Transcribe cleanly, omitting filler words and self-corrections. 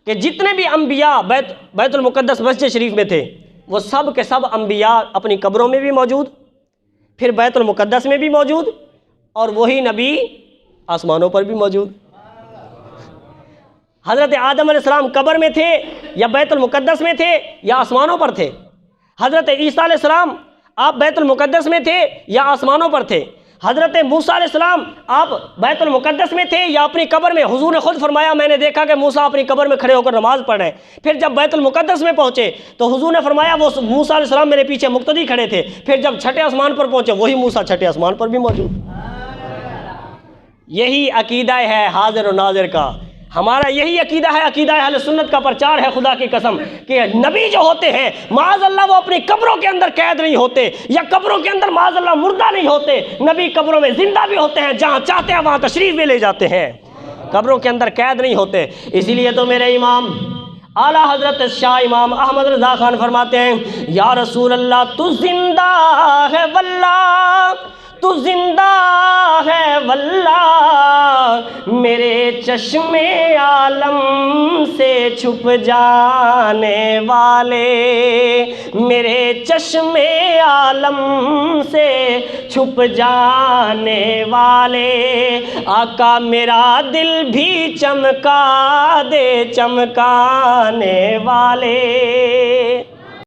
کہ جتنے بھی انبیاء بیت المقدس مسجد شریف میں تھے وہ سب کے سب انبیاء اپنی قبروں میں بھی موجود، پھر بیت المقدس میں بھی موجود، اور وہی نبی آسمانوں پر بھی موجود۔ حضرت آدم علیہ السلام قبر میں تھے یا بیت المقدس میں تھے یا آسمانوں پر تھے؟ حضرت عیسیٰ علیہ السلام آپ بیت المقدس میں تھے یا آسمانوں پر تھے؟ حضرت موسیٰ علیہ السلام آپ بیت المقدس میں تھے یا اپنی قبر میں؟ حضور نے خود فرمایا میں نے دیکھا کہ موسیٰ اپنی قبر میں کھڑے ہو کر نماز پڑھ رہے ہیں۔ پھر جب بیت المقدس میں پہنچے تو حضور نے فرمایا وہ موسیٰ علیہ السلام میرے پیچھے مقتدی کھڑے تھے۔ پھر جب چھٹے آسمان پر پہنچے وہی موسیٰ چھٹے آسمان پر بھی موجود۔ یہی عقیدہ ہے حاضر و ناظر کا، ہمارا یہی عقیدہ ہے، عقیدہ اہل سنت کا پرچار ہے خدا کی قسم، کہ نبی جو ہوتے ہیں معاذ اللہ وہ اپنی قبروں کے اندر قید نہیں ہوتے، یا قبروں کے اندر معاذ اللہ مردہ نہیں ہوتے، نبی قبروں میں زندہ بھی ہوتے ہیں، جہاں چاہتے ہیں وہاں تشریف بھی لے جاتے ہیں، قبروں کے اندر قید نہیں ہوتے۔ اسی لیے تو میرے امام اعلیٰ حضرت شاہ امام احمد رضا خان فرماتے ہیں یا رسول اللہ تو زندہ ہے واللہ، تو زندہ ہے واللہ، میرے چشم عالم سے چھپ جانے والے، میرے چشم عالم سے چھپ جانے والے، آقا میرا دل بھی چمکا دے چمکانے والے۔